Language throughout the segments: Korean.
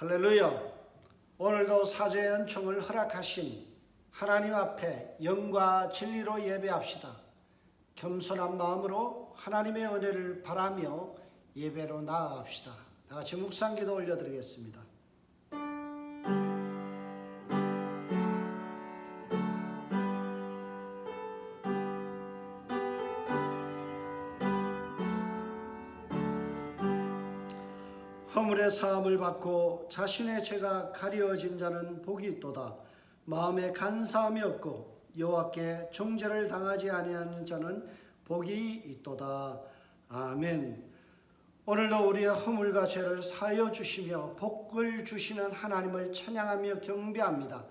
할렐루야. 오늘도 사죄의 은총을 허락하신 하나님 앞에 영과 진리로 예배합시다. 겸손한 마음으로 하나님의 은혜를 바라며 예배로 나아갑시다. 다 같이 묵상기도 올려드리겠습니다. 허물의 사함을 받고 자신의 죄가 가려진 자는 복이 있도다. 마음에 간사함이 없고 여호와께 정죄를 당하지 아니하는 자는 복이 있도다. 아멘. 오늘도 우리의 허물과 죄를 사하여 주시며 복을 주시는 하나님을 찬양하며 경배합니다.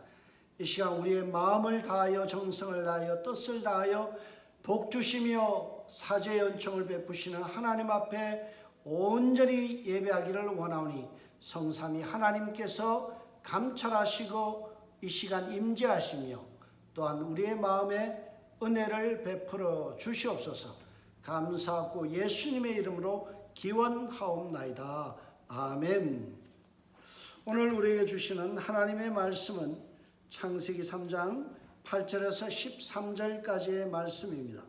이 시간 우리의 마음을 다하여 정성을 다하여 뜻을 다하여 복 주시며 사죄의 은총을 베푸시는 하나님 앞에 온전히 예배하기를 원하오니 성삼위 하나님께서 감찰하시고 이 시간 임재하시며 또한 우리의 마음에 은혜를 베풀어 주시옵소서. 감사하고 예수님의 이름으로 기원하옵나이다. 아멘. 오늘 우리에게 주시는 하나님의 말씀은 창세기 3장 8절에서 13절까지의 말씀입니다.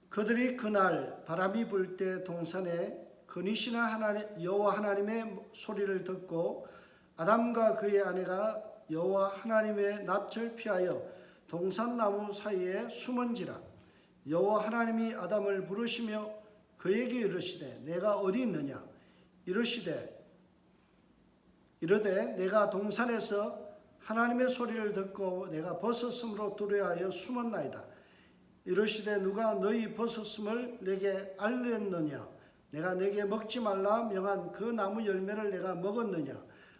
그들이 그날 바람이 불 때 동산에 거니시는 여호와 하나님의 소리를 듣고 아담과 그의 아내가 여호와 하나님의 낯을 피하여 동산나무 사이에 숨은지라. 여호와 하나님이 아담을 부르시며 그에게 이르시되 내가 어디 있느냐. 이르되 내가 동산에서 하나님의 소리를 듣고 내가 벗었으므로 두려워하여 숨었나이다. 이르시되 누가 너희 벗었음을 내게 알렸느냐. 내가 내게 먹지 말라 명한 그 나무 열매를 내가 먹었느냐.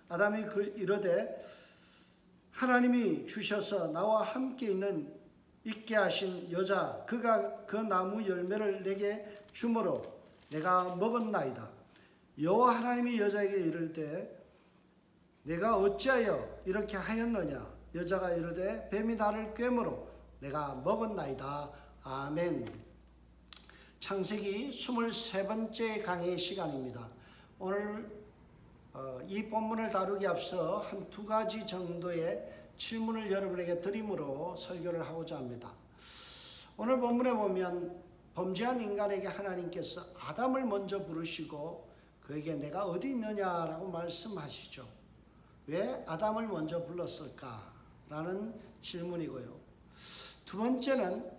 아담이 이르되 하나님이 주셔서 나와 함께 있게 하신 여자 그가 그 나무 열매를 내게 주므로 내가 먹었나이다. 여호와 하나님이 여자에게 이르되 내가 어찌하여 이렇게 하였느냐. 여자가 이르되 뱀이 나를 꿰므로 내가 먹었나이다. 아멘. 창세기 23번째 강의 시간입니다. 오늘 이 본문을 다루기 앞서 한 두 가지 정도의 질문을 여러분에게 드림으로 설교를 하고자 합니다. 오늘 본문에 보면 범죄한 인간에게 하나님께서 아담을 먼저 부르시고 그에게 내가 어디 있느냐라고 말씀하시죠. 왜 아담을 먼저 불렀을까라는 질문이고요. 두 번째는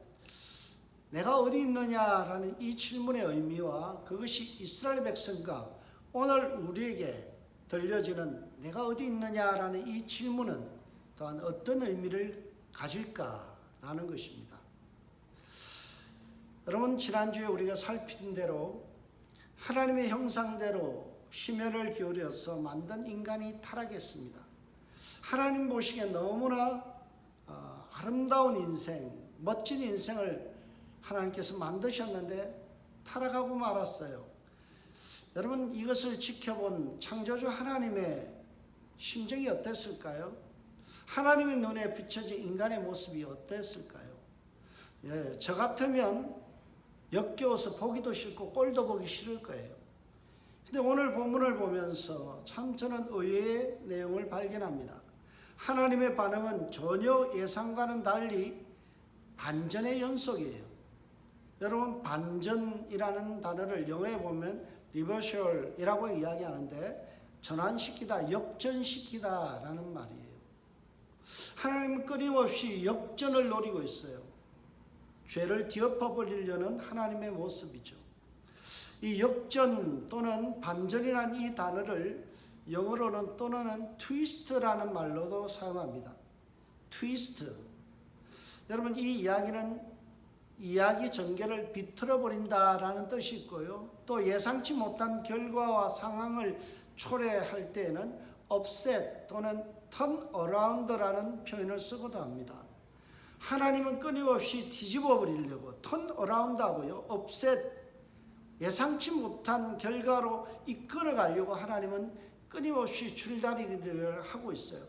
내가 어디 있느냐라는 이 질문의 의미와 그것이 이스라엘 백성과 오늘 우리에게 들려지는 내가 어디 있느냐라는 이 질문은 또한 어떤 의미를 가질까라는 것입니다. 여러분, 지난주에 우리가 살핀 대로 하나님의 형상대로 심혈을 기울여서 만든 인간이 타락했습니다. 하나님 보시기에 너무나 아름다운 인생, 멋진 인생을 하나님께서 만드셨는데 타락하고 말았어요. 여러분, 이것을 지켜본 창조주 하나님의 심정이 어땠을까요? 하나님의 눈에 비춰진 인간의 모습이 어땠을까요? 저 같으면 역겨워서 보기도 싫고 꼴도 보기 싫을 거예요. 근데 오늘 본문을 보면서 참 저는 의외의 내용을 발견합니다. 하나님의 반응은 전혀 예상과는 달리 반전의 연속이에요. 여러분, 반전이라는 단어를 영어에 보면 리버셜이라고 이야기하는데 전환시키다, 역전시키다라는 말이에요. 하나님은 끊임없이 역전을 노리고 있어요. 죄를 뒤엎어버리려는 하나님의 모습이죠. 이 역전 또는 반전이라는 이 단어를 영어로는 또는 트위스트라는 말로도 사용합니다. 트위스트. 여러분, 이 이야기는 이야기 전개를 비틀어 버린다라는 뜻이 있고요. 또 예상치 못한 결과와 상황을 초래할 때에는 upset 또는 turn around라는 표현을 쓰고도 합니다. 하나님은 끊임없이 뒤집어 버리려고 turn around 하고요. upset, 예상치 못한 결과로 이끌어 가려고 하나님은 끊임없이 줄다리기를 하고 있어요.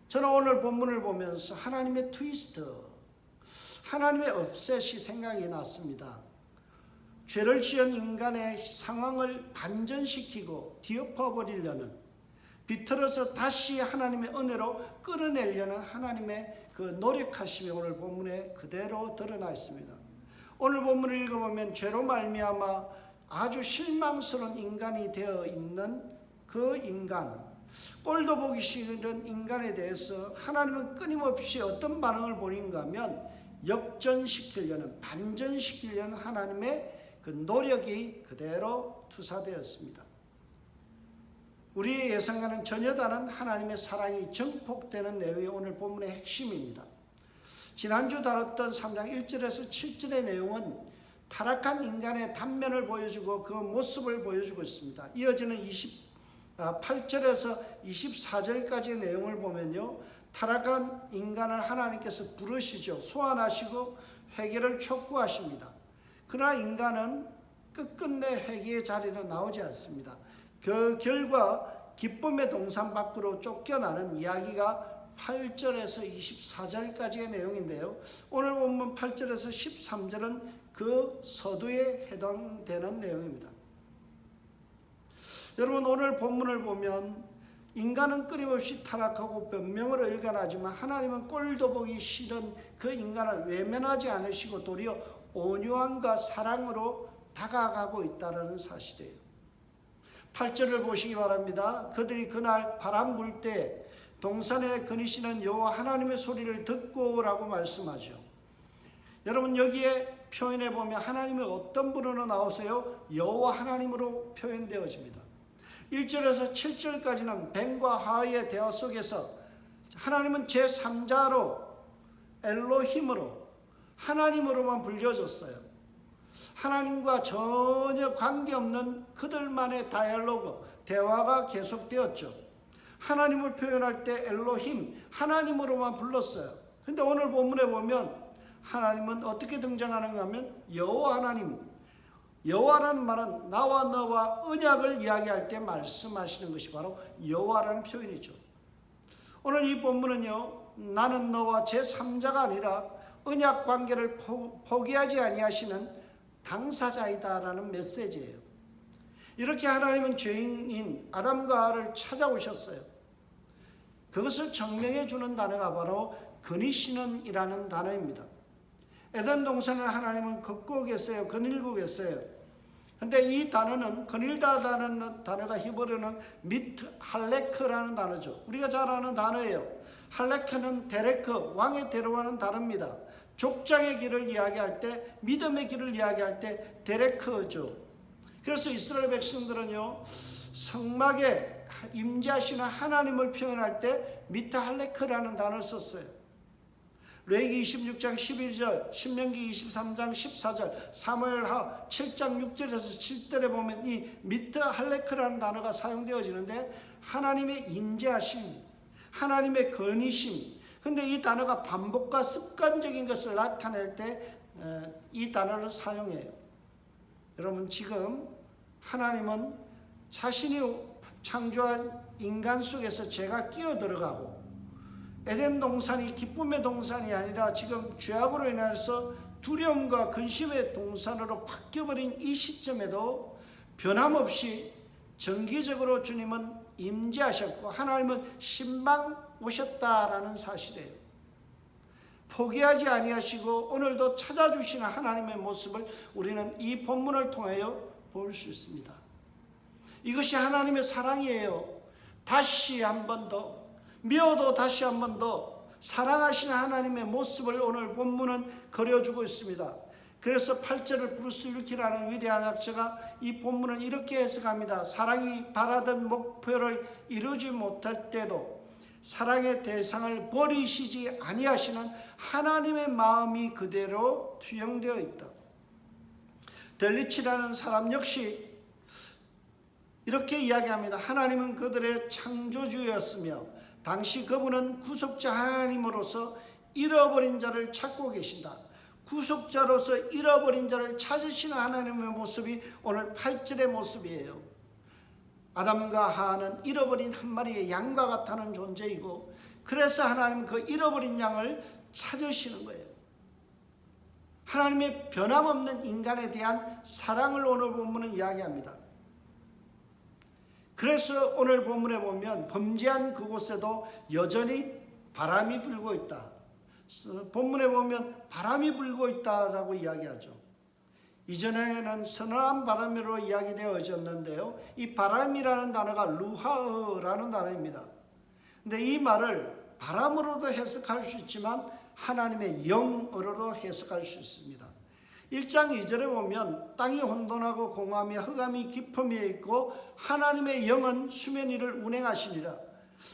저는 오늘 본문을 보면서 하나님의 트위스트, 하나님의 업셋이 생각이 났습니다. 죄를 지은 인간의 상황을 반전시키고 뒤엎어버리려는, 비틀어서 다시 하나님의 은혜로 끌어내려는 하나님의 그 노력하심이 오늘 본문에 그대로 드러나 있습니다. 오늘 본문을 읽어보면 죄로 말미암아 아주 실망스러운 인간이 되어 있는 그 인간, 꼴도 보기 싫은 인간에 대해서 하나님은 끊임없이 어떤 반응을 보이는가 하면 역전시키려는, 반전시키려는 하나님의 그 노력이 그대로 투사되었습니다. 우리의 예상과는 전혀 다른 하나님의 사랑이 증폭되는 내용이 오늘 본문의 핵심입니다. 지난주 다뤘던 3장 1절에서 7절의 내용은 타락한 인간의 단면을 보여주고 그 모습을 보여주고 있습니다. 이어지는 8절에서 24절까지의 내용을 보면요, 타락한 인간을 하나님께서 부르시죠. 소환하시고 회개를 촉구하십니다. 그러나 인간은 끝끝내 회개의 자리로 나오지 않습니다. 그 결과 기쁨의 동산 밖으로 쫓겨나는 이야기가 8절에서 24절까지의 내용인데요. 오늘 본문 8절에서 13절은 그 서두에 해당되는 내용입니다. 여러분, 오늘 본문을 보면 인간은 끊임없이 타락하고 변명으로 일관하지만 하나님은 꼴도 보기 싫은 그 인간을 외면하지 않으시고 도리어 온유함과 사랑으로 다가가고 있다는 사실이에요. 8절을 보시기 바랍니다. 그들이 그날 바람 불 때 동산에 거니시는 여호와 하나님의 소리를 듣고라고 말씀하죠. 여러분, 여기에 표현해 보면 하나님이 어떤 분으로 나오세요? 여호와 하나님으로 표현되어집니다. 1절에서 7절까지는 뱀과 하와의 대화 속에서 하나님은 제3자로 엘로힘으로 하나님으로만 불려졌어요. 하나님과 전혀 관계없는 그들만의 다이얼로그, 대화가 계속되었죠. 하나님을 표현할 때 엘로힘, 하나님으로만 불렀어요. 근데 오늘 본문에 보면 하나님은 어떻게 등장하는가 하면 여호와 하나님, 여호와라는 말은 나와 너와 언약을 이야기할 때 말씀하시는 것이 바로 여호와라는 표현이죠. 오늘 이 본문은요, 나는 너와 제3자가 아니라 언약 관계를 포기하지 아니하시는 당사자이다라는 메시지예요. 이렇게 하나님은 죄인인 아담과 하와를 찾아오셨어요. 그것을 증명해 주는 단어가 바로 거니시는 이라는 단어입니다. 에덴 동산을 하나님은 걷고 계세요. 거닐고 계세요. 근데 이 단어는, 거닐다라는 단어가 히브리어는 미트 할레크라는 단어죠. 우리가 잘 아는 단어예요. 할레크는 데레크, 왕의 대로라는 단어입니다. 족장의 길을 이야기할 때, 믿음의 길을 이야기할 때 데레크죠. 그래서 이스라엘 백성들은요, 성막에 임재하시는 하나님을 표현할 때 미트 할레크라는 단어를 썼어요. 레위기 26장 11절, 신명기 23장 14절, 사무엘하 7장 6절에서 7절에 보면 이 미트 할레크라는 단어가 사용되어지는데 하나님의 임재하심, 하나님의 거니심. 근데 이 단어가 반복과 습관적인 것을 나타낼 때 이 단어를 사용해요. 여러분, 지금 하나님은 자신이 창조한 인간 속에서 죄가 끼어들어가고 에덴 동산이 기쁨의 동산이 아니라 지금 죄악으로 인해서 두려움과 근심의 동산으로 바뀌어버린 이 시점에도 변함없이 정기적으로 주님은 임재하셨고 하나님은 신방 오셨다라는 사실이에요. 포기하지 아니하시고 오늘도 찾아주시는 하나님의 모습을 우리는 이 본문을 통하여 볼 수 있습니다. 이것이 하나님의 사랑이에요. 다시 한 번 더, 미워도 다시 한 번 더 사랑하시는 하나님의 모습을 오늘 본문은 그려주고 있습니다. 그래서 8절을 브루스 윌키라는 위대한 학자가 이 본문을 이렇게 해석합니다. 사랑이 바라던 목표를 이루지 못할 때도 사랑의 대상을 버리시지 아니하시는 하나님의 마음이 그대로 투영되어 있다. 델리치라는 사람 역시 이렇게 이야기합니다. 하나님은 그들의 창조주였으며 당시 그분은 구속자 하나님으로서 잃어버린 자를 찾고 계신다. 구속자로서 잃어버린 자를 찾으시는 하나님의 모습이 오늘 8절의 모습이에요. 아담과 하와는 잃어버린 한 마리의 양과 같다는 존재이고 그래서 하나님은 그 잃어버린 양을 찾으시는 거예요. 하나님의 변함없는 인간에 대한 사랑을 오늘 본문은 이야기합니다. 그래서 오늘 본문에 보면 범죄한 그곳에도 여전히 바람이 불고 있다. 본문에 보면 바람이 불고 있다라고 이야기하죠. 이전에는 선한 바람으로 이야기되어졌는데요. 이 바람이라는 단어가 루하흐라는 단어입니다. 근데 이 말을 바람으로도 해석할 수 있지만 하나님의 영으로도 해석할 수 있습니다. 1장 2절에 보면 땅이 혼돈하고 공허하며 흑암이 깊음에 있고 하나님의 영은 수면 위를 운행하시니라.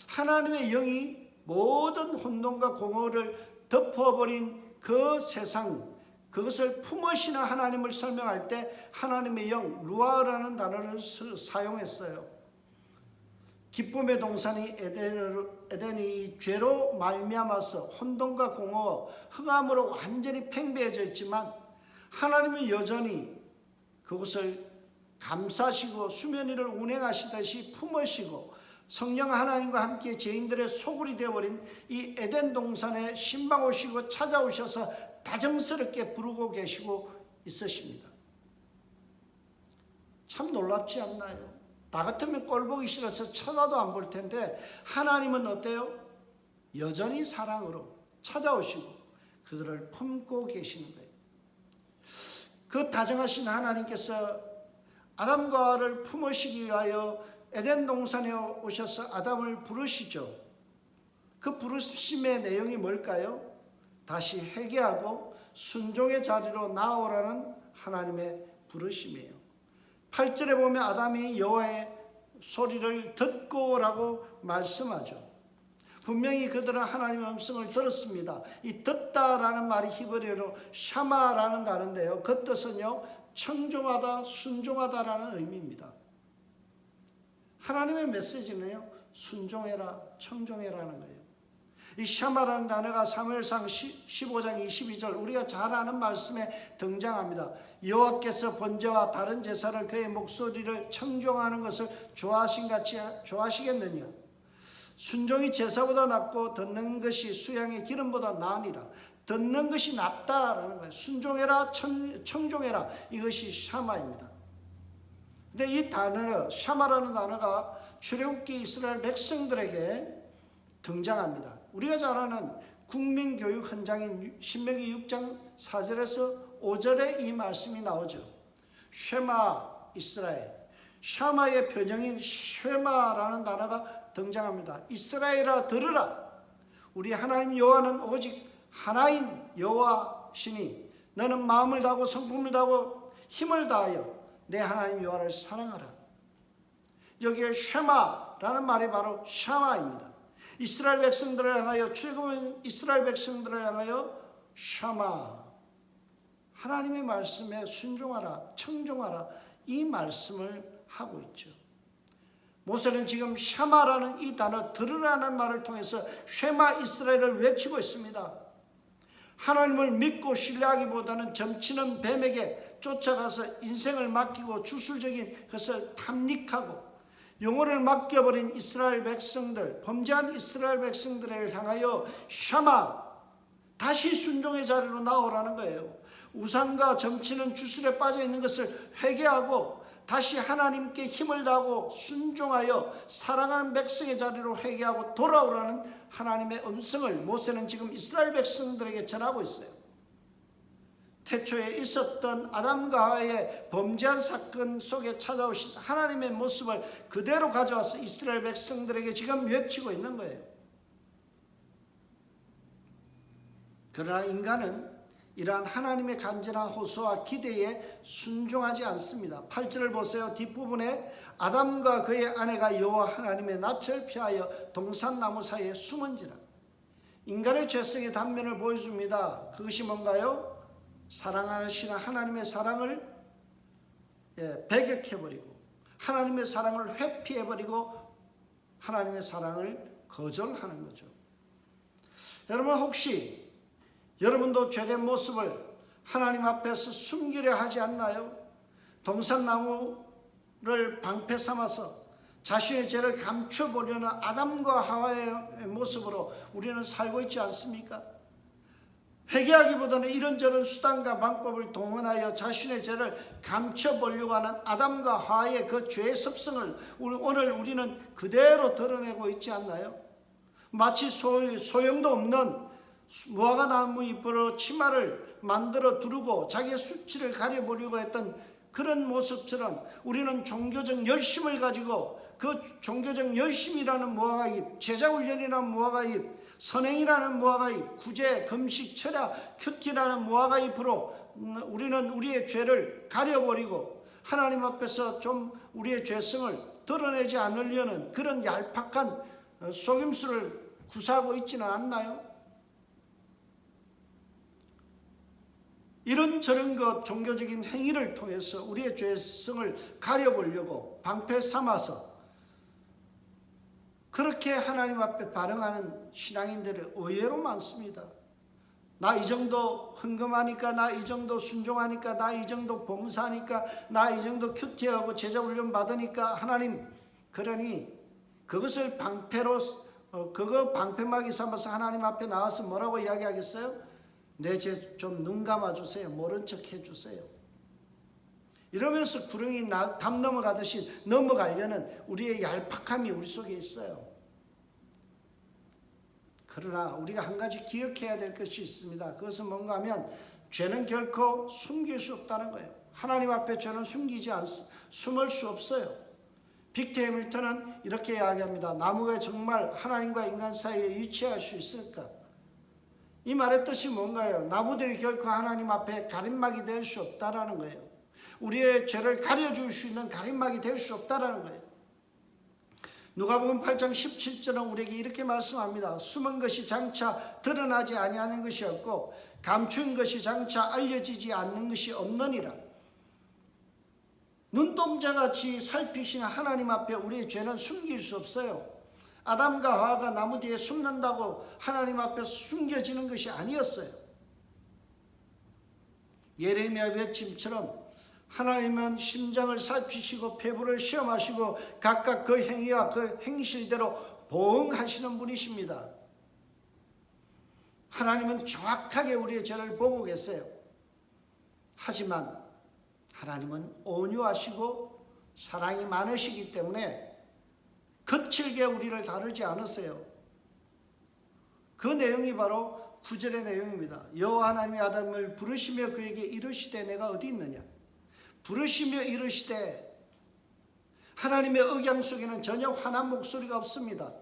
하나님의 영이 모든 혼돈과 공허를 덮어버린 그 세상, 그것을 품으시는 하나님을 설명할 때 하나님의 영, 루아라는 단어를 사용했어요. 기쁨의 동산이 에덴이 죄로 말미암아서 혼돈과 공허, 흑암으로 완전히 팽배해져 있지만 하나님은 여전히 그것을 감싸시고 수면 위를 운행하시듯이 품으시고 성령 하나님과 함께 죄인들의 소굴이 되어버린 이 에덴 동산에 신방 오시고 찾아오셔서 다정스럽게 부르고 계시고 있으십니다. 참 놀랍지 않나요? 나 같으면 꼴보기 싫어서 쳐다도 안 볼 텐데 하나님은 어때요? 여전히 사랑으로 찾아오시고 그들을 품고 계시는 거예요. 그 다정하신 하나님께서 아담과 하와를 품으시기 위하여 에덴 동산에 오셔서 아담을 부르시죠. 그 부르심의 내용이 뭘까요? 다시 회개하고 순종의 자리로 나오라는 하나님의 부르심이에요. 8절에 보면 아담이 여호와의 소리를 듣고라고 말씀하죠. 분명히 그들은 하나님의 음성을 들었습니다. 이 듣다라는 말이 히브리어로 샤마라는 단어인데요. 그 뜻은요, 청종하다, 순종하다라는 의미입니다. 하나님의 메시지는요, 순종해라, 청종해라는 거예요. 이 샤마라는 단어가 사무엘상 15장 22절 우리가 잘 아는 말씀에 등장합니다. 여호와께서 번제와 다른 제사를 그의 목소리를 청종하는 것을 좋아하신같이 좋아하시겠느냐. 순종이 제사보다 낫고 듣는 것이 수양의 기름보다 나으니라. 듣는 것이 낫다라는 거예요. 순종해라, 청종해라. 이것이 샤마입니다. 근데 이 단어, 샤마라는 단어가 출애굽기 이스라엘 백성들에게 등장합니다. 우리가 잘 아는 국민교육 현장인 신명기 6장 4절에서 5절에 이 말씀이 나오죠. 쉐마 이스라엘. 샤마의 변형인 쉐마라는 단어가 등장합니다. 이스라엘아 들으라. 우리 하나님 여호와는 오직 하나인 여호와시니 너는 마음을 다하고 성품을 다하고 힘을 다하여 내 하나님 여호와를 사랑하라. 여기에 쉐마라는 말이 바로 샤마입니다. 이스라엘 백성들을 향하여 출애굽은 이스라엘 백성들을 향하여 샤마, 하나님의 말씀에 순종하라, 청종하라, 이 말씀을 하고 있죠. 모세는 지금 샤마라는 이 단어, 들으라는 말을 통해서 쉐마 이스라엘을 외치고 있습니다. 하나님을 믿고 신뢰하기보다는 점치는 뱀에게 쫓아가서 인생을 맡기고 주술적인 것을 탐닉하고 영혼을 맡겨버린 이스라엘 백성들, 범죄한 이스라엘 백성들을 향하여 샤마, 다시 순종의 자리로 나오라는 거예요. 우상과 점치는 주술에 빠져있는 것을 회개하고 다시 하나님께 힘을 다하고 순종하여 사랑하는 백성의 자리로 회개하고 돌아오라는 하나님의 음성을 모세는 지금 이스라엘 백성들에게 전하고 있어요. 태초에 있었던 아담과 하와의 범죄한 사건 속에 찾아오신 하나님의 모습을 그대로 가져와서 이스라엘 백성들에게 지금 외치고 있는 거예요. 그러나 인간은 이러한 하나님의 간절한 호소와 기대에 순종하지 않습니다. 8절을 보세요. 뒷부분에 아담과 그의 아내가 여호와 하나님의 낯을 피하여 동산나무 사이에 숨은지라. 인간의 죄성의 단면을 보여줍니다. 그것이 뭔가요? 사랑하시는 하나님의 사랑을 배격해버리고 하나님의 사랑을 회피해버리고 하나님의 사랑을 거절하는 거죠. 여러분 혹시 여러분도 죄된 모습을 하나님 앞에서 숨기려 하지 않나요? 동산나무를 방패 삼아서 자신의 죄를 감춰보려는 아담과 하와의 모습으로 우리는 살고 있지 않습니까? 회개하기보다는 이런저런 수단과 방법을 동원하여 자신의 죄를 감춰보려고 하는 아담과 하와의 그 죄의 습성을 오늘 우리는 그대로 드러내고 있지 않나요? 마치 소용도 없는 무화과 나무 잎으로 치마를 만들어 두르고 자기의 수치를 가려보려고 했던 그런 모습처럼 우리는 종교적 열심을 가지고 그 종교적 열심이라는 무화과잎, 제자훈련이라는 무화과잎, 선행이라는 무화과잎, 구제, 금식, 철야, 큐티라는 무화과잎으로 우리는 우리의 죄를 가려버리고 하나님 앞에서 좀 우리의 죄성을 드러내지 않으려는 그런 얄팍한 속임수를 구사하고 있지는 않나요? 이런저런 것 종교적인 행위를 통해서 우리의 죄성을 가려보려고 방패 삼아서 그렇게 하나님 앞에 반응하는 신앙인들이 의외로 많습니다. 나 이 정도 헌금하니까, 나 이 정도 순종하니까, 나 이 정도 봉사하니까, 나 이 정도 큐티하고 제자훈련 받으니까 하나님, 그러니 그것을 방패로 그거 방패막이 삼아서 하나님 앞에 나와서 뭐라고 이야기하겠어요? 내 죄 좀 눈 감아주세요. 모른 척 해주세요. 이러면서 구렁이 담 넘어가듯이 넘어가려는 우리의 얄팍함이 우리 속에 있어요. 그러나 우리가 한 가지 기억해야 될 것이 있습니다. 그것은 뭔가 하면 죄는 결코 숨길 수 없다는 거예요. 하나님 앞에 죄는 숨을 수 없어요. 빅터 해밀턴은 이렇게 이야기합니다. 나무가 정말 하나님과 인간 사이에 위치할 수 있을까? 이 말의 뜻이 뭔가요? 나무들이 결코 하나님 앞에 가림막이 될 수 없다라는 거예요. 우리의 죄를 가려줄 수 있는 가림막이 될 수 없다라는 거예요. 누가복음 8장 17절은 우리에게 이렇게 말씀합니다. 숨은 것이 장차 드러나지 아니하는 것이 없고 감춘 것이 장차 알려지지 않는 것이 없느니라. 눈동자같이 살피시는 하나님 앞에 우리의 죄는 숨길 수 없어요. 아담과 하와가 나무 뒤에 숨는다고 하나님 앞에 숨겨지는 것이 아니었어요. 예레미야 외침처럼 하나님은 심장을 살피시고 폐부를 시험하시고 각각 그 행위와 그 행실대로 보응하시는 분이십니다. 하나님은 정확하게 우리의 죄를 보고 계세요. 하지만 하나님은 온유하시고 사랑이 많으시기 때문에 거칠게 우리를 다루지 않으세요. 그 내용이 바로 9절의 내용입니다. 여호와 하나님이 아담을 부르시며 그에게 이르시되 내가 어디 있느냐? 부르시며 이르시되, 하나님의 억양 속에는 전혀 화난 목소리가 없습니다.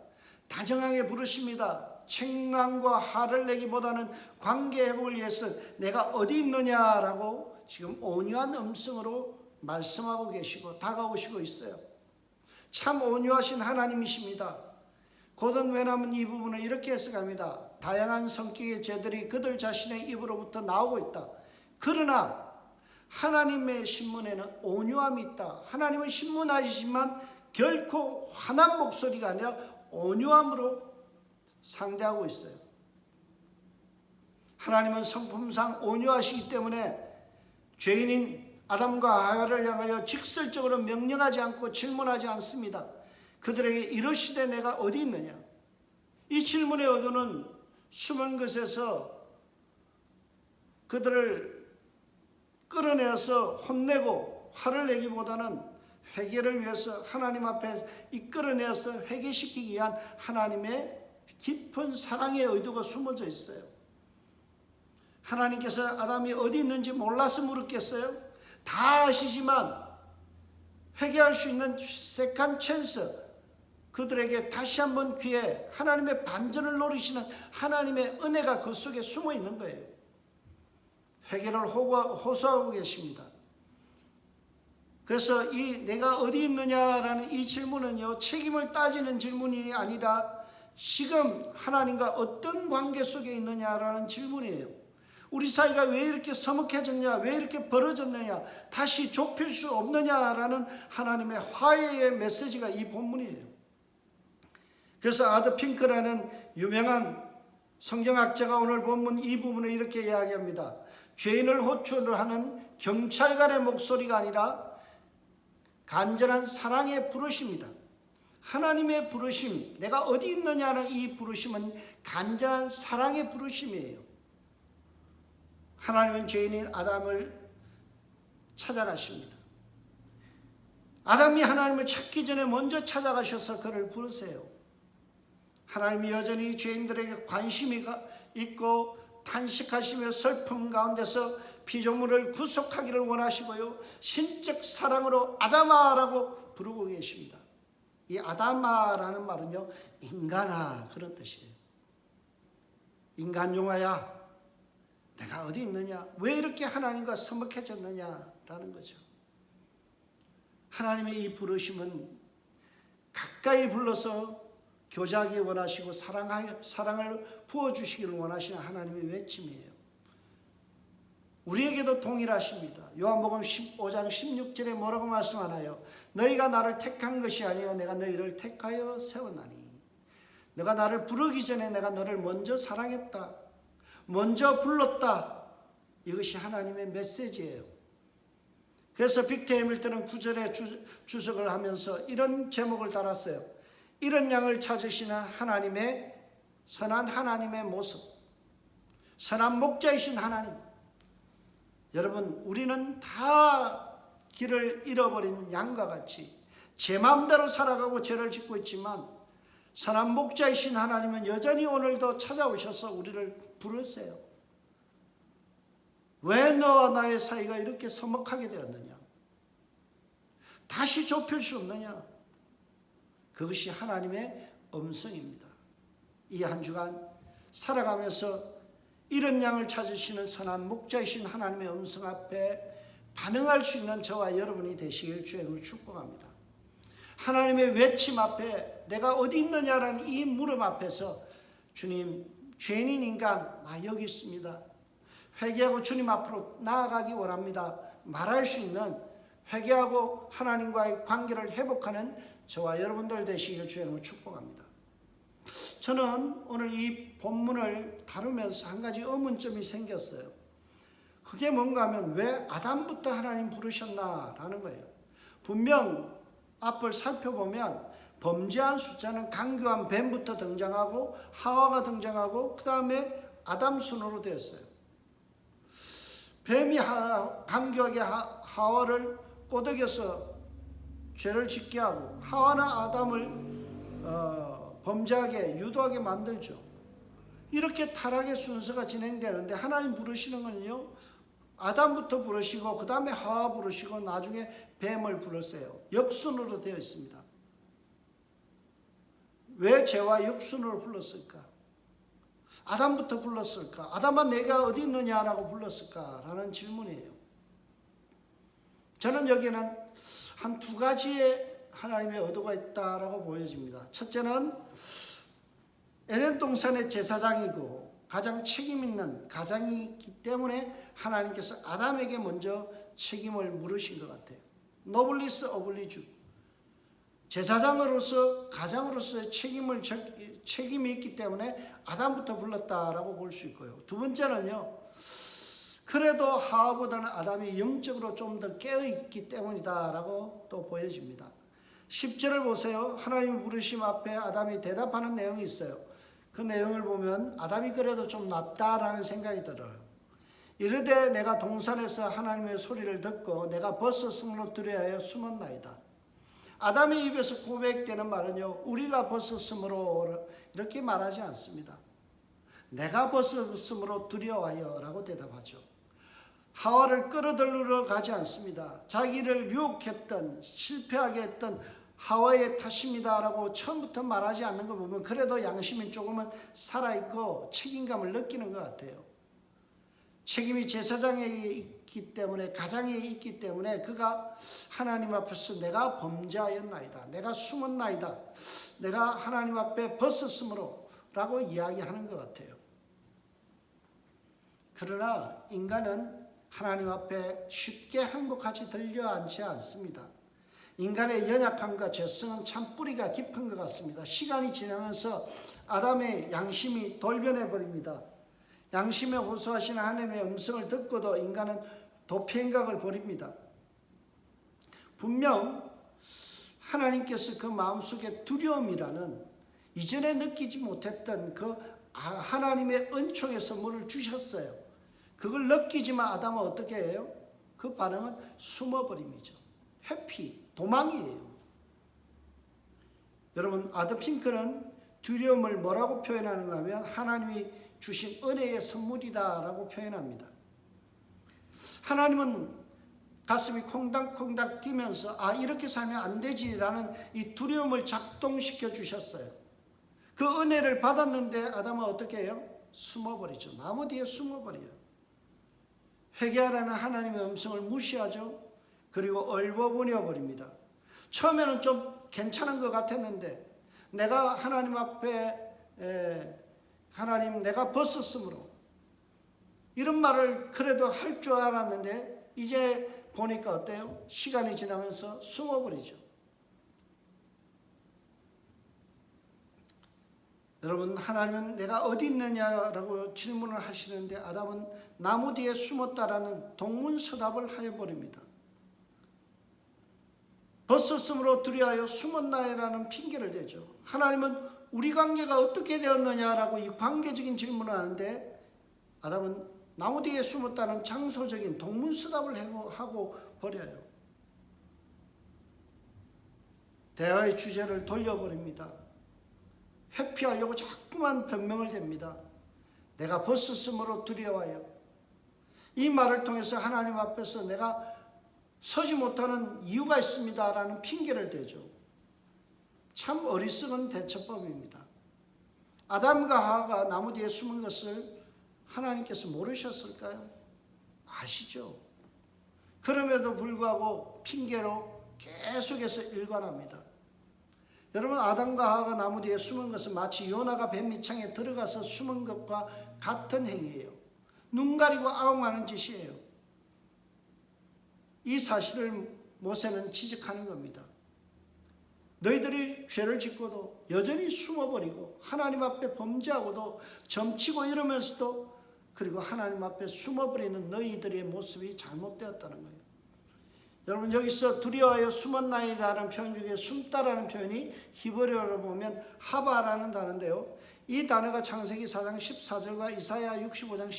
다정하게 부르십니다. 책망과 화를 내기보다는 관계 회복을 위해서 내가 어디 있느냐라고 지금 온유한 음성으로 말씀하고 계시고 다가오시고 있어요. 참 온유하신 하나님이십니다. 고든 웨남은 이 부분을 이렇게 해석합니다. 다양한 성격의 죄들이 그들 자신의 입으로부터 나오고 있다. 그러나 하나님의 신문에는 온유함이 있다. 하나님은 신문하시지만 결코 화난 목소리가 아니라 온유함으로 상대하고 있어요. 하나님은 성품상 온유하시기 때문에 죄인인 아담과 하와를 향하여 직설적으로 명령하지 않고 질문하지 않습니다. 그들에게 이르시되 내가 어디 있느냐? 이 질문의 의도는 숨은 것에서 그들을 끌어내어서 혼내고 화를 내기보다는 회개를 위해서 하나님 앞에 이끌어내어서 회개시키기 위한 하나님의 깊은 사랑의 의도가 숨어져 있어요. 하나님께서 아담이 어디 있는지 몰라서 물었겠어요? 다 아시지만 회개할 수 있는 세컨 찬스, 그들에게 다시 한번 기회, 하나님의 반전을 노리시는 하나님의 은혜가 그 속에 숨어 있는 거예요. 회개를 호소하고 계십니다. 그래서 이 내가 어디 있느냐라는 이 질문은요, 책임을 따지는 질문이 아니라 지금 하나님과 어떤 관계 속에 있느냐라는 질문이에요. 우리 사이가 왜 이렇게 서먹해졌냐, 왜 이렇게 벌어졌느냐, 다시 좁힐 수 없느냐라는 하나님의 화해의 메시지가 이 본문이에요. 그래서 아드 핑크라는 유명한 성경학자가 오늘 본문 이 부분을 이렇게 이야기합니다. 죄인을 호출하는 경찰관의 목소리가 아니라 간절한 사랑의 부르심이다. 하나님의 부르심, 내가 어디 있느냐는 이 부르심은 간절한 사랑의 부르심이에요. 하나님은 죄인인 아담을 찾아가십니다. 아담이 하나님을 찾기 전에 먼저 찾아가셔서 그를 부르세요. 하나님이 여전히 죄인들에게 관심이 있고 탄식하시며 슬픔 가운데서 피조물을 구속하기를 원하시고요, 신적 사랑으로 아담아라고 부르고 계십니다. 이 아담아라는 말은요, 인간아 그런 뜻이에요. 인간 용아야, 내가 어디 있느냐? 왜 이렇게 하나님과 서먹해졌느냐라는 거죠. 하나님의 이 부르심은 가까이 불러서 교제하기 원하시고 사랑을 부어주시기를 원하시는 하나님의 외침이에요. 우리에게도 동일하십니다. 요한복음 15장 16절에 뭐라고 말씀하나요? 너희가 나를 택한 것이 아니요 내가 너희를 택하여 세웠나니 너가 나를 부르기 전에 내가 너를 먼저 사랑했다. 먼저 불렀다. 이것이 하나님의 메시지예요. 그래서 빅터 해밀턴은 9절에 주석을 하면서 이런 제목을 달았어요. 이런 양을 찾으시는 하나님의 선한 하나님의 모습, 선한 목자이신 하나님. 여러분, 우리는 다 길을 잃어버린 양과 같이 제 마음대로 살아가고 죄를 짓고 있지만 선한 목자이신 하나님은 여전히 오늘도 찾아오셔서 우리를 부르세요. 왜 너와 나의 사이가 이렇게 서먹하게 되었느냐? 다시 좁힐 수 없느냐? 그것이 하나님의 음성입니다. 이 한 주간 살아가면서 이런 양을 찾으시는 선한 목자이신 하나님의 음성 앞에 반응할 수 있는 저와 여러분이 되시길 주님을 축복합니다. 하나님의 외침 앞에 내가 어디 있느냐라는 이 물음 앞에서 주님, 죄인인 인간 나 여기 있습니다. 회개하고 주님 앞으로 나아가기 원합니다. 말할 수 있는 회개하고 하나님과의 관계를 회복하는 저와 여러분들 되시길 주님을 축복합니다. 저는 오늘 이 본문을 다루면서 한 가지 의문점이 생겼어요. 그게 뭔가 하면 왜 아담부터 하나님 부르셨나라는 거예요. 분명 앞을 살펴보면 범죄한 숫자는 강교한 뱀부터 등장하고 하와가 등장하고 그 다음에 아담 순으로 되었어요. 뱀이 강교하게 하와를 꼬드겨서 죄를 짓게 하고 하와는 아담을 범죄하게 유도하게 만들죠. 이렇게 타락의 순서가 진행되는데 하나님 부르시는 건요, 아담부터 부르시고 그 다음에 하와 부르시고 나중에 뱀을 부르세요. 역순으로 되어 있습니다. 왜 죄와 역순으로 불렀을까? 아담부터 불렀을까? 아담아 내가 어디 있느냐라고 불렀을까라는 질문이에요. 저는 여기에는 한 두 가지의 하나님의 의도가 있다라고 보여집니다. 첫째는 에덴 동산의 제사장이고 가장 책임 있는 가장이기 때문에 하나님께서 아담에게 먼저 책임을 물으신 것 같아요. 노블리스 오블리주, 제사장으로서 가장으로서의 책임이 있기 때문에 아담부터 불렀다라고 볼 수 있고요. 두 번째는요, 그래도 하와보다는 아담이 영적으로 좀 더 깨어있기 때문이다라고 또 보여집니다. 10절을 보세요. 하나님 부르심 앞에 아담이 대답하는 내용이 있어요. 그 내용을 보면 아담이 그래도 좀 낫다라는 생각이 들어요. 이르되 내가 동산에서 하나님의 소리를 듣고 내가 벗었으므로 두려하여 숨었나이다. 아담의 입에서 고백되는 말은요, 우리가 벗었으므로 이렇게 말하지 않습니다. 내가 벗었으므로 두려워하여 라고 대답하죠. 하와를 끌어들이러 가지 않습니다. 자기를 유혹했던 실패하게 했던 하와의 탓입니다 라고 처음부터 말하지 않는 거 보면 그래도 양심이 조금은 살아있고 책임감을 느끼는 것 같아요. 책임이 제사장에 있기 때문에, 가장에 있기 때문에 그가 하나님 앞에서 내가 범죄하였나이다, 내가 숨었나이다, 내가 하나님 앞에 벗었으므로 라고 이야기하는 것 같아요. 그러나 인간은 하나님 앞에 쉽게 항복하지 들려앉지 않습니다. 인간의 연약함과 죄성은 참 뿌리가 깊은 것 같습니다. 시간이 지나면서 아담의 양심이 돌변해 버립니다. 양심에 호소하시는 하나님의 음성을 듣고도 인간은 도피행각을 벌입니다. 분명 하나님께서 그 마음속에 두려움이라는 이전에 느끼지 못했던 그 하나님의 은총의 선물을 주셨어요. 그걸 느끼지만 아담은 어떻게 해요? 그 반응은 숨어버림이죠. 회피, 도망이에요. 여러분, 아더 핑크는 두려움을 뭐라고 표현하는가 하면 하나님이 주신 은혜의 선물이다라고 표현합니다. 하나님은 가슴이 콩닥콩닥 뛰면서 이렇게 살면 안 되지라는 이 두려움을 작동시켜 주셨어요. 그 은혜를 받았는데 아담은 어떻게 해요? 숨어버리죠. 나무 뒤에 숨어버려요. 회개하라는 하나님의 음성을 무시하죠. 그리고 얼버무려 버립니다. 처음에는 좀 괜찮은 것 같았는데 내가 하나님 앞에 하나님 내가 벗었으므로 이런 말을 그래도 할 줄 알았는데 이제 보니까 어때요? 시간이 지나면서 숨어버리죠. 여러분, 하나님은 내가 어디 있느냐라고 질문을 하시는데 아담은 나무 뒤에 숨었다라는 동문서답을 하여버립니다. 벗었으므로 두려하여 숨었나이라는 핑계를 대죠. 하나님은 우리 관계가 어떻게 되었느냐라고 이 관계적인 질문을 하는데 아담은 나무 뒤에 숨었다는 장소적인 동문서답을 하고 버려요. 대화의 주제를 돌려버립니다. 회피하려고 자꾸만 변명을 댑니다. 내가 벗었으므로 두려워요. 이 말을 통해서 하나님 앞에서 내가 서지 못하는 이유가 있습니다라는 핑계를 대죠. 참 어리석은 대처법입니다. 아담과 하와가 나무 뒤에 숨은 것을 하나님께서 모르셨을까요? 아시죠? 그럼에도 불구하고 핑계로 계속해서 일관합니다. 여러분, 아담과 하와가 나무 뒤에 숨은 것은 마치 요나가 뱀 밑창에 들어가서 숨은 것과 같은 행위예요. 눈 가리고 아웅하는 짓이에요. 이 사실을 모세는 지적하는 겁니다. 너희들이 죄를 짓고도 여전히 숨어버리고 하나님 앞에 범죄하고도 점치고 이러면서도 그리고 하나님 앞에 숨어버리는 너희들의 모습이 잘못되었다는 거예요. 여러분, 여기서 두려워하여 숨었나이다라는 표현 중에 숨다라는 표현이 히브리어로 보면 하바라는 단어인데요. 이 단어가 창세기 4장 14절과 이사야 65장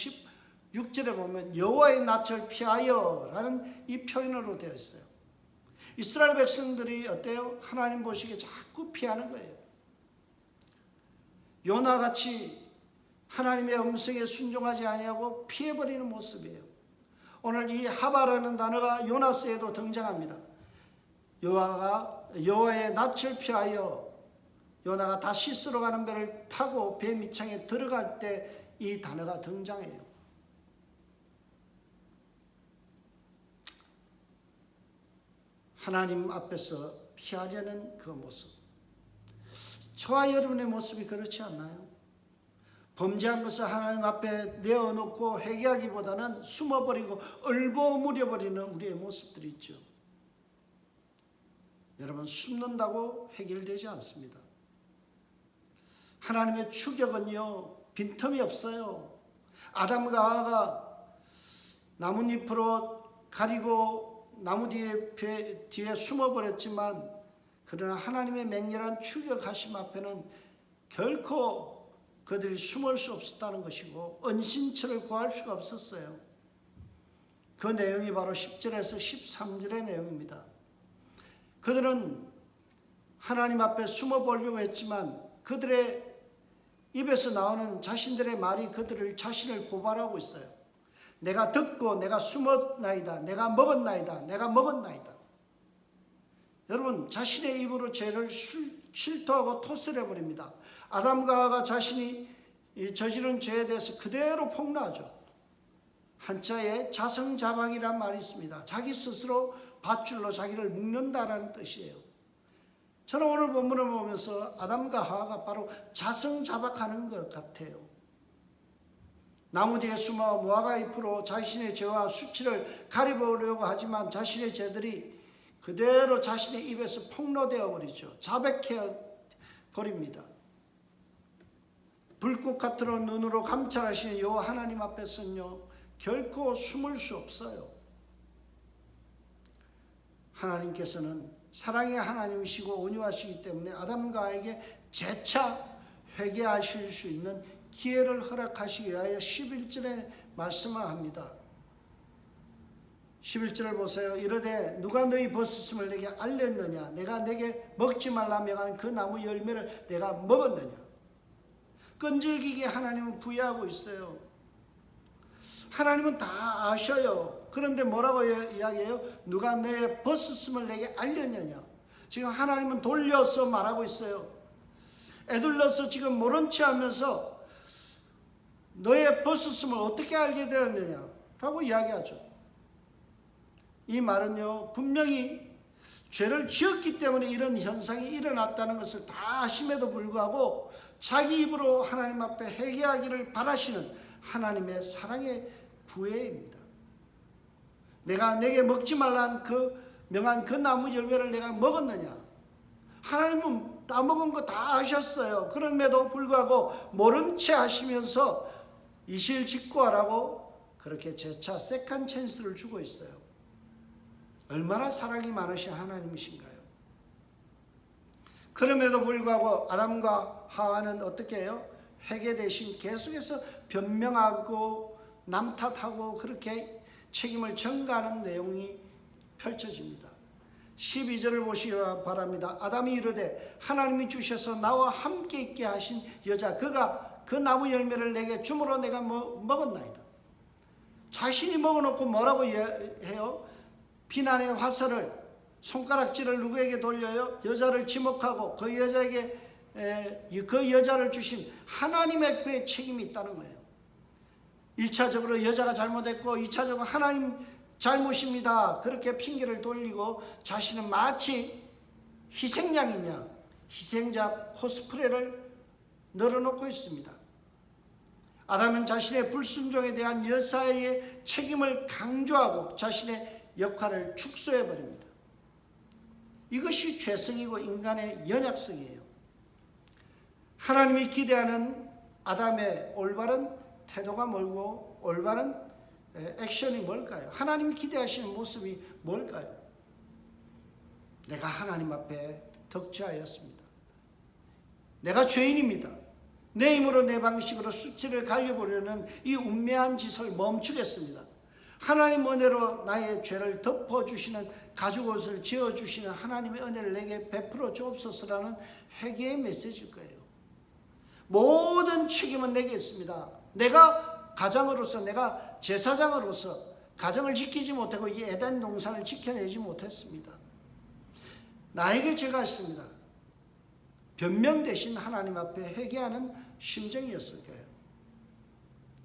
16절에 보면 여호와의 낯을 피하여라는 이 표현으로 되어 있어요. 이스라엘 백성들이 어때요? 하나님 보시기에 자꾸 피하는 거예요. 요나같이 하나님의 음성에 순종하지 아니하고 피해버리는 모습이에요. 오늘 이 하바라는 단어가 요나서에도 등장합니다. 여호와의 낯을 피하여 요나가 다시스로 가는 배를 타고 배 밑창에 들어갈 때 이 단어가 등장해요. 하나님 앞에서 피하려는 그 모습. 저와 여러분의 모습이 그렇지 않나요? 범죄한 것을 하나님 앞에 내어놓고 회개하기보다는 숨어버리고 얼버무려버리는 우리의 모습들이 있죠. 여러분, 숨는다고 해결되지 않습니다. 하나님의 추격은요, 빈틈이 없어요. 아담과 하와가 나뭇잎으로 가리고 나무 뒤에 숨어버렸지만 그러나 하나님의 맹렬한 추격하심 앞에는 결코 그들이 숨을 수 없었다는 것이고 은신처를 구할 수가 없었어요. 그 내용이 바로 10절에서 13절의 내용입니다. 그들은 하나님 앞에 숨어보려고 했지만 그들의 입에서 나오는 자신들의 말이 자신을 고발하고 있어요. 내가 듣고 내가 숨었나이다. 내가 먹었나이다. 내가 먹었나이다. 여러분, 자신의 입으로 죄를 실토하고 토스를 해버립니다. 아담과 하와가 자신이 저지른 죄에 대해서 그대로 폭로하죠. 한자에 자성자박이라는 말이 있습니다. 자기 스스로 밧줄로 자기를 묶는다라는 뜻이에요. 저는 오늘 본문을 보면서 아담과 하와가 바로 자성자박하는 것 같아요. 나무 뒤에 숨어 무화과 잎으로 자신의 죄와 수치를 가려보려고 하지만 자신의 죄들이 그대로 자신의 입에서 폭로되어 버리죠. 자백해 버립니다. 불꽃 같은 눈으로 감찰하시는 여호와 하나님 앞에서는요, 결코 숨을 수 없어요. 하나님께서는 사랑의 하나님이시고 온유하시기 때문에 아담과 하와에게 재차 회개하실 수 있는 기회를 허락하시기 위하여 11절에 말씀을 합니다. 11절을 보세요. 이르되 누가 너희 벗었음을 내게 알렸느냐? 내가 내게 먹지 말라 명한 그 나무 열매를 내가 먹었느냐? 끈질기게 하나님은 부여하고 있어요. 하나님은 다 아셔요. 그런데 뭐라고 이야기해요? 누가 너의 벗었음을 내게 알렸느냐? 지금 하나님은 돌려서 말하고 있어요. 애둘러서 지금 모른 체 하면서 너의 벗었음을 어떻게 알게 되었느냐? 라고 이야기하죠. 이 말은요, 분명히 죄를 지었기 때문에 이런 현상이 일어났다는 것을 다 아심에도 불구하고 자기 입으로 하나님 앞에 회개하기를 바라시는 하나님의 사랑의 구애입니다. 내가 내게 먹지 말란 명한 그 나무 열매를 내가 먹었느냐? 하나님은 따먹은 거 다 아셨어요. 그럼에도 불구하고 모른 채 하시면서 이실직고하라고 그렇게 재차 세컨 찬스를 주고 있어요. 얼마나 사랑이 많으신 하나님이신가요? 그럼에도 불구하고 아담과 하와는 어떻게 해요? 회개 대신 계속해서 변명하고 남 탓하고 그렇게 책임을 전가하는 내용이 펼쳐집니다. 12절을 보시기 바랍니다. 아담이 이르되 하나님이 주셔서 나와 함께 있게 하신 여자 그가 그 나무 열매를 내게 주므로 내가 먹었나이다. 자신이 먹어놓고 뭐라고 해요? 비난의 화살을 손가락질을 누구에게 돌려요? 여자를 지목하고 그 여자에게 그 여자를 주신 하나님의 그의 책임이 있다는 거예요. 1차적으로 여자가 잘못했고 2차적으로 하나님 잘못입니다. 그렇게 핑계를 돌리고 자신은 마치 희생양이냐 희생자 코스프레를 늘어놓고 있습니다. 아담은 자신의 불순종에 대한 여자의 책임을 강조하고 자신의 역할을 축소해버립니다. 이것이 죄성이고 인간의 연약성이에요. 하나님이 기대하는 아담의 올바른 태도가 뭐고 올바른 액션이 뭘까요? 하나님이 기대하시는 모습이 뭘까요? 내가 하나님 앞에 덕죄하였습니다. 내가 죄인입니다. 내 힘으로 내 방식으로 수치를 갈려보려는 이 운매한 짓을 멈추겠습니다. 하나님 은혜로 나의 죄를 덮어주시는 가죽옷을 지어주시는 하나님의 은혜를 내게 베풀어 주옵소서라는 회개의 메시지일 거예요. 모든 책임은 내게 있습니다. 내가 가장으로서 내가 제사장으로서 가정을 지키지 못하고 이 에덴 동산을 지켜내지 못했습니다. 나에게 죄가 있습니다. 변명 대신 하나님 앞에 회개하는 심정이었을 거예요.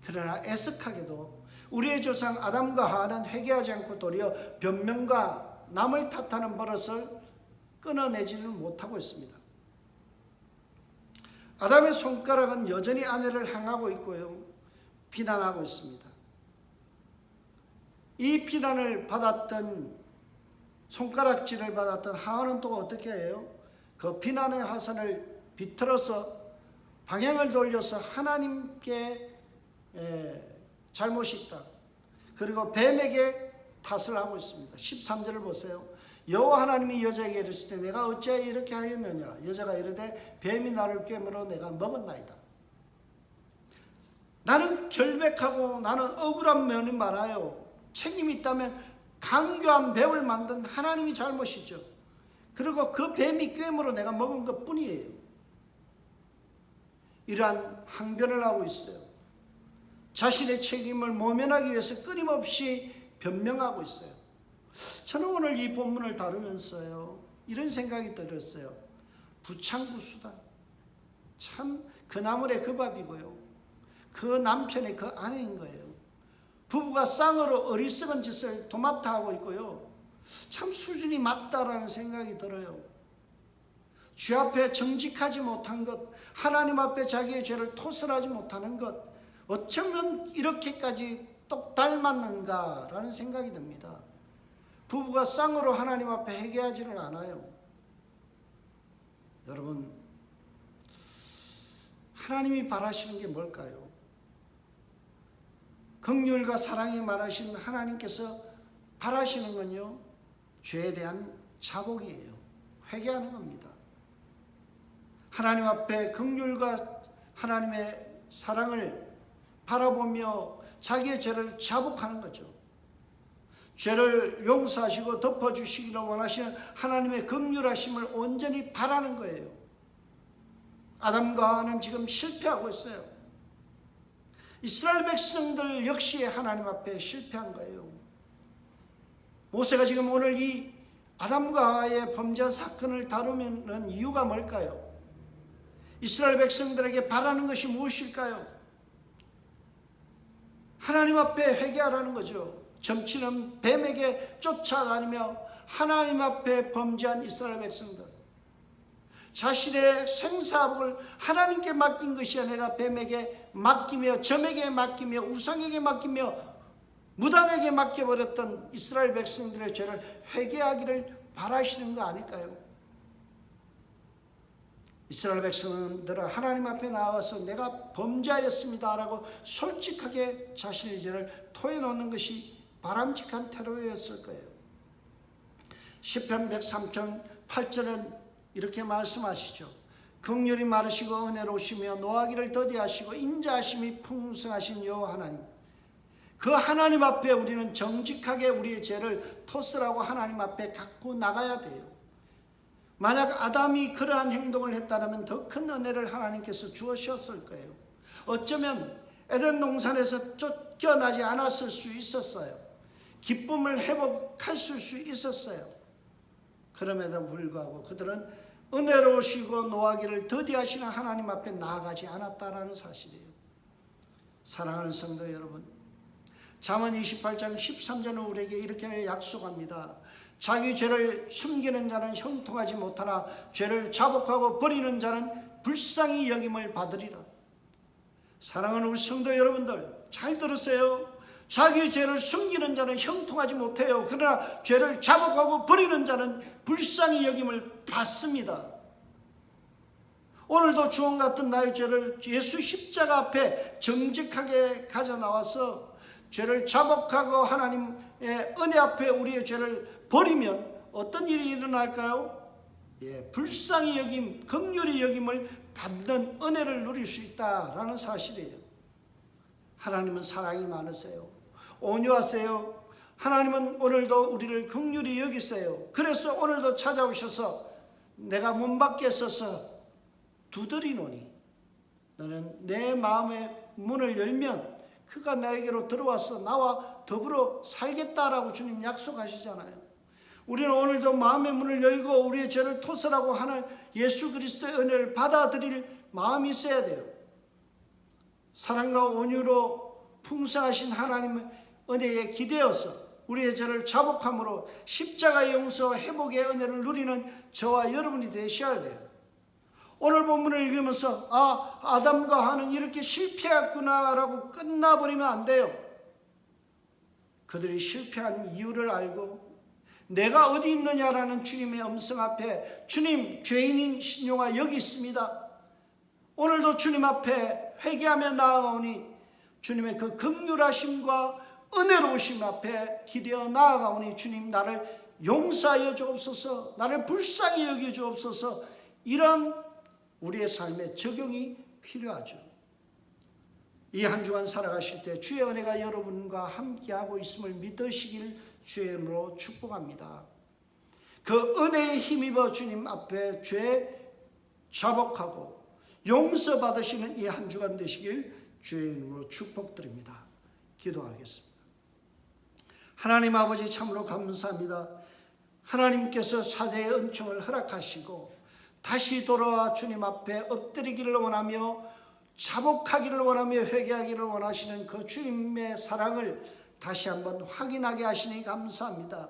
그러나 애석하게도 우리의 조상 아담과 하와는 회개하지 않고 도리어 변명과 남을 탓하는 버릇을 끊어내지를 못하고 있습니다. 아담의 손가락은 여전히 아내를 향하고 있고요. 비난하고 있습니다. 이 비난을 받았던 손가락질을 받았던 하와는 또 어떻게 해요? 그 비난의 화살을 비틀어서 방향을 돌려서 하나님께 잘못이 있다. 그리고 뱀에게 탓을 하고 있습니다. 13절을 보세요. 여호와 하나님이 여자에게 이르시되 내가 어찌하여 이렇게 하였느냐? 여자가 이르되 뱀이 나를 꿰물어 내가 먹었나이다. 나는 결백하고 나는 억울한 면이 많아요. 책임이 있다면 강교한 뱀을 만든 하나님이 잘못이죠. 그리고 그 뱀이 꿰물어 내가 먹은 것 뿐이에요. 이러한 항변을 하고 있어요. 자신의 책임을 모면하기 위해서 끊임없이 변명하고 있어요. 저는 오늘 이 본문을 다루면서요 이런 생각이 들었어요. 부창구수다. 참 그 나물의 그 밥이고요. 그 남편의 그 아내인 거예요. 부부가 쌍으로 어리석은 짓을 도맡아 하고 있고요. 참 수준이 맞다라는 생각이 들어요. 주 앞에 정직하지 못한 것, 하나님 앞에 자기의 죄를 토설하지 못하는 것, 어쩌면 이렇게까지 똑 닮았는가라는 생각이 듭니다. 부부가 쌍으로 하나님 앞에 회개하지를 않아요. 여러분, 하나님이 바라시는 게 뭘까요? 긍휼과 사랑이 많으신 하나님께서 바라시는 건요, 죄에 대한 자복이에요. 회개하는 겁니다. 하나님 앞에 긍휼과 하나님의 사랑을 바라보며 자기의 죄를 자복하는 거죠. 죄를 용서하시고 덮어주시기를 원하시는 하나님의 긍휼하심을 온전히 바라는 거예요. 아담과 하와는 지금 실패하고 있어요. 이스라엘 백성들 역시 하나님 앞에 실패한 거예요. 모세가 지금 오늘 이 아담과 하와의 범죄 사건을 다루는 이유가 뭘까요? 이스라엘 백성들에게 바라는 것이 무엇일까요? 하나님 앞에 회개하라는 거죠. 점치는 뱀에게 쫓아다니며 하나님 앞에 범죄한 이스라엘 백성들, 자신의 생사복을 하나님께 맡긴 것이 아니라 뱀에게 맡기며 점에게 맡기며 우상에게 맡기며 무당에게 맡겨버렸던 이스라엘 백성들의 죄를 회개하기를 바라시는 거 아닐까요? 이스라엘 백성들은 하나님 앞에 나와서 내가 범죄하였습니다 라고 솔직하게 자신의 죄를 토해놓는 것이 바람직한 태도였을 거예요. 시편 103편 8절은 이렇게 말씀하시죠. 긍휼이 많으시고 은혜로우시며 노하기를 더디하시고 인자하심이 풍성하신 여호와 하나님, 그 하나님 앞에 우리는 정직하게 우리의 죄를 토스라고 하나님 앞에 갖고 나가야 돼요. 만약 아담이 그러한 행동을 했다면 더 큰 은혜를 하나님께서 주셨을 거예요. 어쩌면 에덴 동산에서 쫓겨나지 않았을 수 있었어요. 기쁨을 회복할 수 있었어요. 그럼에도 불구하고 그들은 은혜로우시고 노하기를 더디하시는 하나님 앞에 나아가지 않았다라는 사실이에요. 사랑하는 성도 여러분, 잠언 28장 13절은 우리에게 이렇게 약속합니다. 자기 죄를 숨기는 자는 형통하지 못하나 죄를 자복하고 버리는 자는 불쌍히 여김을 받으리라. 사랑하는 우리 성도 여러분들, 잘 들으세요. 자기 죄를 숨기는 자는 형통하지 못해요. 그러나 죄를 자복하고 버리는 자는 불쌍히 여김을 받습니다. 오늘도 주홍 같은 나의 죄를 예수 십자가 앞에 정직하게 가져 나와서 죄를 자복하고 하나님의 은혜 앞에 우리의 죄를 버리면 어떤 일이 일어날까요? 불쌍히 여김, 긍휼히 여김을 받는 은혜를 누릴 수 있다라는 사실이에요. 하나님은 사랑이 많으세요. 온유하세요. 하나님은 오늘도 우리를 긍휼히 여기세요. 그래서 오늘도 찾아오셔서 내가 문 밖에 서서 두드리노니 너는 내 마음의 문을 열면 그가 나에게로 들어와서 나와 더불어 살겠다라고 주님 약속하시잖아요. 우리는 오늘도 마음의 문을 열고 우리의 죄를 토설하고 하는 예수 그리스도의 은혜를 받아들일 마음이 있어야 돼요. 사랑과 온유로 풍성하신 하나님의 은혜에 기대어서 우리의 죄를 자복함으로 십자가의 용서 회복의 은혜를 누리는 저와 여러분이 되셔야 돼요. 오늘 본문을 읽으면서 아담과 하와는 이렇게 실패했구나 라고 끝나버리면 안 돼요. 그들이 실패한 이유를 알고 내가 어디 있느냐라는 주님의 음성 앞에 주님, 죄인인 신용아 여기 있습니다. 오늘도 주님 앞에 회개하며 나아가오니 주님의 그 긍휼하심과 은혜로우심 앞에 기대어 나아가오니 주님, 나를 용서하여 주옵소서, 나를 불쌍히 여겨 주옵소서. 이런 우리의 삶에 적용이 필요하죠. 이 한 주간 살아가실 때 주의 은혜가 여러분과 함께하고 있음을 믿으시길 주의 이름으로 축복합니다. 그 은혜에 힘입어 주님 앞에 죄 자복하고 용서받으시는 이 한 주간 되시길 주의 이름으로 축복드립니다. 기도하겠습니다. 하나님 아버지, 참으로 감사합니다. 하나님께서 사제의 은총을 허락하시고 다시 돌아와 주님 앞에 엎드리기를 원하며 자복하기를 원하며 회개하기를 원하시는 그 주님의 사랑을 다시 한번 확인하게 하시니 감사합니다.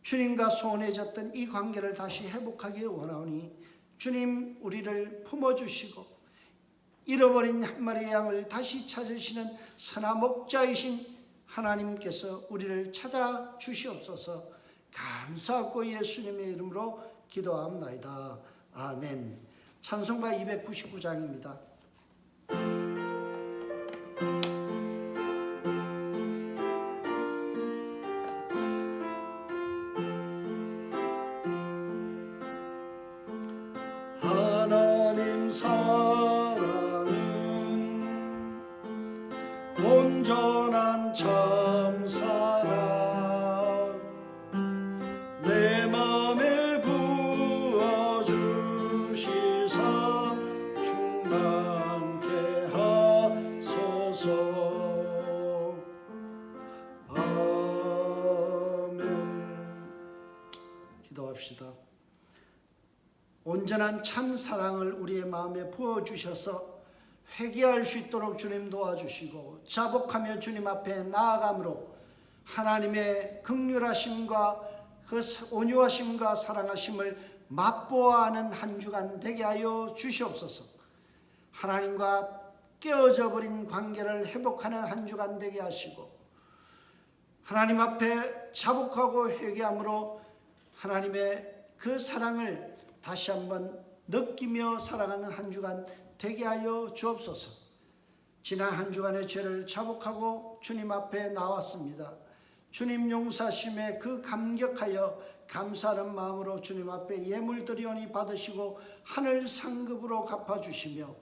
주님과 소원해졌던 이 관계를 다시 회복하기를 원하오니 주님, 우리를 품어주시고 잃어버린 한 마리의 양을 다시 찾으시는 선한 목자이신 하나님께서 우리를 찾아주시옵소서. 감사하고 예수님의 이름으로 기도합나이다. 아멘. 찬송가 299장입니다. 하나님 사랑 온전한 참 사랑을 우리의 마음에 부어주셔서 회개할 수 있도록 주님 도와주시고 자복하며 주님 앞에 나아감으로 하나님의 긍휼하심과 그 온유하심과 사랑하심을 맛보아하는 한 주간 되게 하여 주시옵소서. 하나님과 깨어져 버린 관계를 회복하는 한 주간 되게 하시고 하나님 앞에 자복하고 회개함으로 하나님의 그 사랑을 다시 한번 느끼며 살아가는 한 주간 되게 하여 주옵소서. 지난 한 주간의 죄를 자복하고 주님 앞에 나왔습니다. 주님 용서하심에 그 감격하여 감사하는 마음으로 주님 앞에 예물 드리오니 받으시고 하늘 상급으로 갚아주시며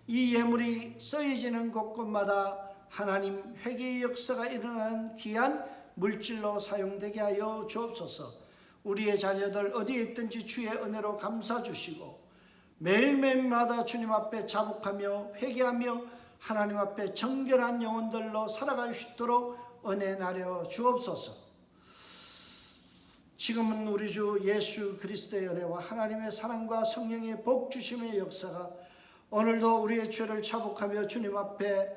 이 예물이 쓰여지는 곳곳마다 하나님 회개의 역사가 일어나는 귀한 물질로 사용되게 하여 주옵소서. 우리의 자녀들 어디에 있든지 주의 은혜로 감사 주시고 매일매일마다 주님 앞에 자복하며 회개하며 하나님 앞에 정결한 영혼들로 살아갈 수 있도록 은혜 나려 주옵소서. 지금은 우리 주 예수 그리스도의 은혜와 하나님의 사랑과 성령의 복 주심의 역사가 오늘도 우리의 죄를 자복하며 주님 앞에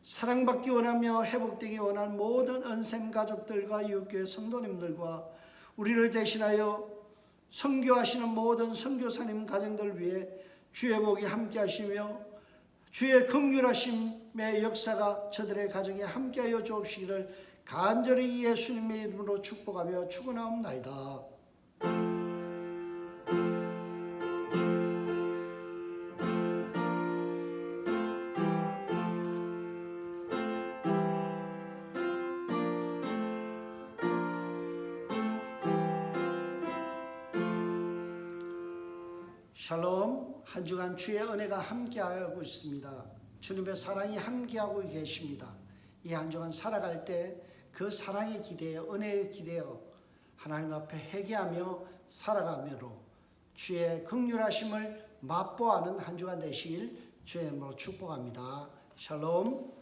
사랑받기 원하며 회복되기 원하는 모든 은샘 가족들과 이웃교회 성도님들과 우리를 대신하여 선교하시는 모든 선교사님 가정들 위해 주의 복이 함께 하시며 주의 긍휼하심의 역사가 저들의 가정에 함께하여 주옵시기를 간절히 예수님의 이름으로 축복하며 축원하옵나이다. 샬롬. 한 주간 주의 은혜가 함께하고 있습니다. 주님의 사랑이 함께하고 계십니다. 이 한 주간 살아갈 때 그 사랑에 기대어 은혜에 기대어 하나님 앞에 회개하며 살아가므로 주의 긍휼하심을 맛보아하는 한 주간 되시길 주의 이름으로 축복합니다. 샬롬.